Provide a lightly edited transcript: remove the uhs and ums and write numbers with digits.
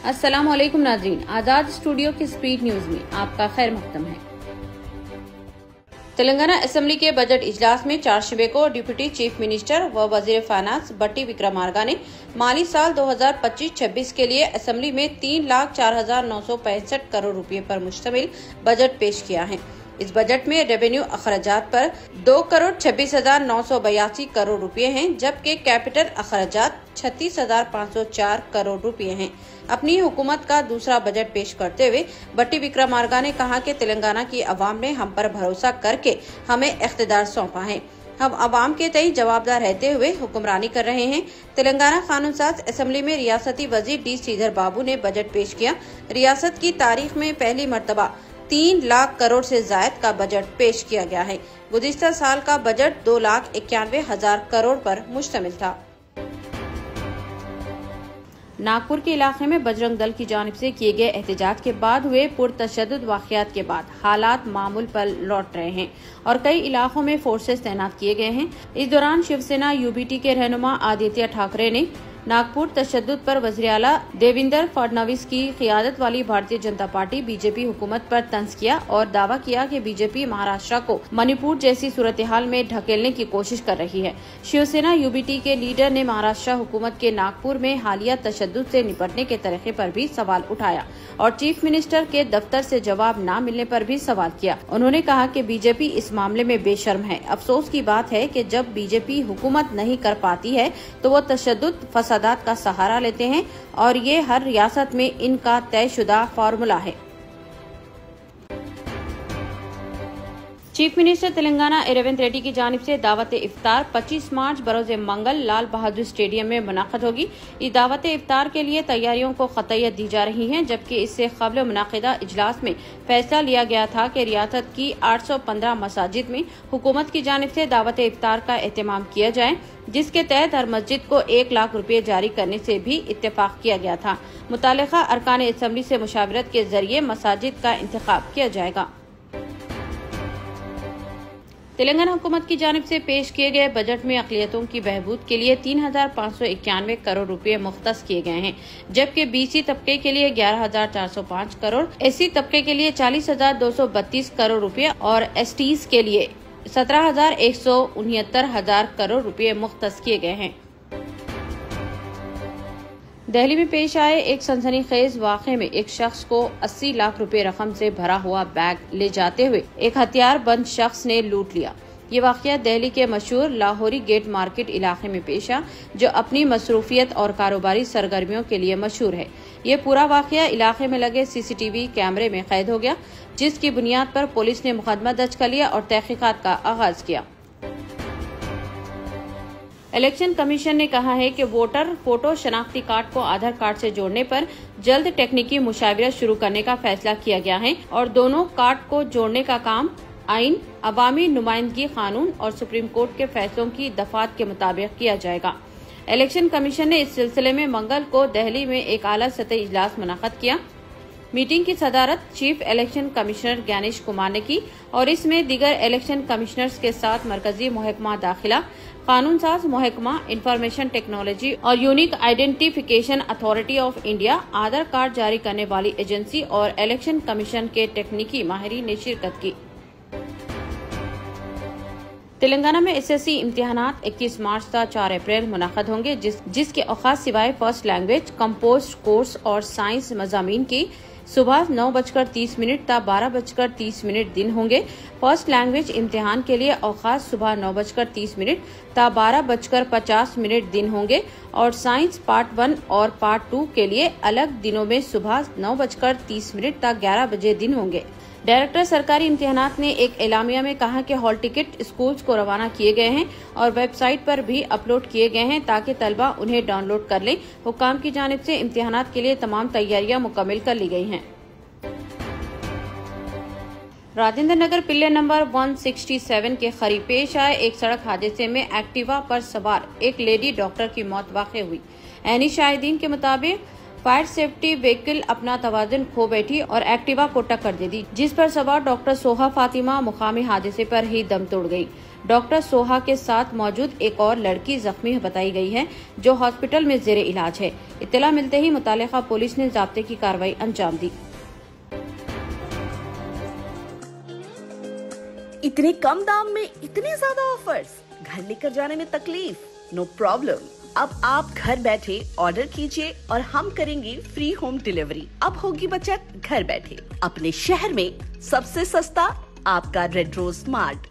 अस्सलाम वालेकुम नाज़रीन, आज़ाद स्टूडियो की स्पीड न्यूज में आपका खैर मक़दम है। तेलंगाना असेंबली के बजट इजलास में 4 शबे को डिप्टी चीफ मिनिस्टर व वजीर फाइनेंस बट्टी विक्रमार्का ने माली साल 2025-26 के लिए असेंबली में 3,04,965 करोड़ रुपए पर मुश्तमिल बजट पेश किया है। इस बजट में रेवेन्यू अखराजात पर 2,26,982 करोड़ रुपए हैं, जबकि कैपिटल अखराजात 36,504 करोड़ रुपए हैं। अपनी हुकूमत का दूसरा बजट पेश करते हुए बट्टी विक्रमार्का ने कहा कि तेलंगाना की अवाम ने हम पर भरोसा करके हमें इख्तिदार सौंपा है। हम अवाम के तई जवाबदार रहते हुए हुक्मरानी कर रहे हैं। तेलंगाना कानून साज असेंबली में रियासती वजीर डी श्रीधर बाबू ने बजट पेश किया। रियासत की तारीख में पहली मर्तबा 3 लाख करोड़ से जायद का बजट पेश किया गया है। गुज़िश्ता साल का बजट 2,91,000 करोड़ पर मुश्तमिल था। नागपुर के इलाके में बजरंग दल की जानिब से किए गए एहतजाज के बाद हुए पुरतशद्दुद वाक़यात के बाद हालात मामूल पर लौट रहे हैं और कई इलाकों में फोर्सेस तैनात किए गए हैं। इस दौरान शिवसेना यूबीटी के रहनुमा आदित्य ठाकरे ने नागपुर तशद्दुद पर वज़ीर आला देवेंद्र फडणवीस की क़ियादत वाली भारतीय जनता पार्टी बीजेपी हुकूमत पर तंज किया और दावा किया कि बीजेपी महाराष्ट्र को मणिपुर जैसी सूरत हाल में ढकेलने की कोशिश कर रही है। शिवसेना यूबीटी के लीडर ने महाराष्ट्र हुकूमत के नागपुर में हालिया तशद्दुद से निपटने के तरीके पर भी सवाल उठाया और चीफ मिनिस्टर के दफ्तर से जवाब न मिलने पर भी सवाल किया। उन्होंने कहा कि बीजेपी इस मामले में बेशर्म है। अफसोस की बात है कि जब बीजेपी हुकूमत नहीं कर पाती है तो वो तशद्दुद फसादात का सहारा लेते हैं और ये हर रियासत में इनका तयशुदा फार्मूला है। चीफ मिनिस्टर तेलंगाना रेवंत रेड्डी की जानिब से दावत इफ्तार 25 मार्च बरोज मंगल लाल बहादुर स्टेडियम में मुनाक़द होगी। इस दावत इफ्तार के लिए तैयारियों को क़तइयत दी जा रही है, जबकि इससे क़ब्ल मुनाक़िदा इजलास में फैसला लिया गया था कि रियासत की 815 मसाजिद में हुकूमत की जानिब से दावत इफ्तार का एहतमाम किया जाए, जिसके तहत हर मस्जिद को 1 लाख रुपए जारी करने से भी इत्तेफाक किया गया था। मुतालिका अरकान असेंबली से मुशावरत के जरिए मसाजिद का इंतखाब किया जाएगा। तेलंगाना हुकूमत की जानिब से पेश किए गए बजट में अक़लियतों की बहबूद के लिए 3,591 करोड़ रुपए मुख्तस किए गए हैं, जबकि बीसी तबके के लिए 11,405 करोड़, एससी तबके के लिए 40,232 करोड़ रुपए और एसटीज के लिए 17,169 करोड़ रुपए मुख्तस किए गए हैं। दिल्ली में पेश आए एक सनसनीखेज वाक़े में एक शख्स को 80 लाख रुपए रकम से भरा हुआ बैग ले जाते हुए एक हथियारबंद शख्स ने लूट लिया। ये वाक़या दिल्ली के मशहूर लाहौरी गेट मार्केट इलाके में पेश आ, जो अपनी मसरूफियत और कारोबारी सरगर्मियों के लिए मशहूर है। ये पूरा वाक़या इलाके में लगे सीसीटीवी कैमरे में कैद हो गया, जिसकी बुनियाद पर पुलिस ने मुकदमा दर्ज कर लिया और तहकीकात का आगाज किया। इलेक्शन कमीशन ने कहा है कि वोटर फोटो शनाख्ती कार्ड को आधार कार्ड से जोड़ने पर जल्द टेक्निकी मुशावरा शुरू करने का फैसला किया गया है और दोनों कार्ड को जोड़ने का काम आइन, अवामी नुमाइंदगी कानून और सुप्रीम कोर्ट के फैसलों की दफात के मुताबिक किया जाएगा। इलेक्शन कमीशन ने इस सिलसिले में मंगल को दिल्ली में एक आला सतही इजलास मुनक़द किया। मीटिंग की सदारत chief election commissioner Gyanesh Kumar ने की और इसमें दीगर इलेक्शन कमिश्नर्स के साथ मरकजी महकमा दाखिला, कानून साज महकमा, इंफॉर्मेशन टेक्नोलॉजी और unique identification authority of India, Aadhaar card जारी करने वाली एजेंसी और इलेक्शन कमीशन के टेक्निकी माहिरीन ने शिरकत की। तेलंगाना में एसएससी इम्तिहानात 21 मार्च से 4 अप्रैल मुनक़द होंगे, जिसके औकात सिवाय फर्स्ट लैंग्वेज, कंपोज कोर्स और साइंस मज़ामीन की सुबह 9:30 ता 12:30 दिन होंगे। फर्स्ट लैंग्वेज इम्तिहान के लिए औकात सुबह 9:30 ता 12:50 दिन होंगे और साइंस पार्ट 1 और पार्ट 2 के लिए अलग दिनों में सुबह 9:30 ता 11 बजे दिन होंगे। डायरेक्टर सरकारी इम्तिहानात ने एक एलामिया में कहा कि हॉल टिकट स्कूल्स को रवाना किए गए हैं और वेबसाइट पर भी अपलोड किए गए हैं ताकि तलबा उन्हें डाउनलोड कर लें। हुक्काम की जानिब से इम्तिहानात के लिए तमाम तैयारियां मुकम्मल कर ली गई हैं। राजेंद्र नगर पिल्ले नंबर 167 के करीब पेश आए एक सड़क हादसे में एक्टिवा पर सवार एक लेडी डॉक्टर की मौत वाक़ हुई। ऐनी शाहिदीन के मुताबिक फायर सेफ्टी व्हीकल अपना तवाज़ुन खो बैठी और एक्टिवा को टक्कर दे दी, जिस पर सवार डॉक्टर सोहा फातिमा मुकामी हादसे पर ही दम तोड़ गई। डॉक्टर सोहा के साथ मौजूद एक और लड़की जख्मी बताई गई है, जो हॉस्पिटल में जेरे इलाज है। इत्तला मिलते ही मुतालिका पुलिस ने ज़ाब्ते की कार्रवाई अंजाम दी। इतने कम दाम में इतने ज्यादा ऑफर्स, घर लेकर जाने में तकलीफ? No problem. अब आप घर बैठे ऑर्डर कीजिए और हम करेंगे फ्री होम डिलीवरी। अब होगी बचत घर बैठे। अपने शहर में सबसे सस्ता आपका रेड रोज मार्ट।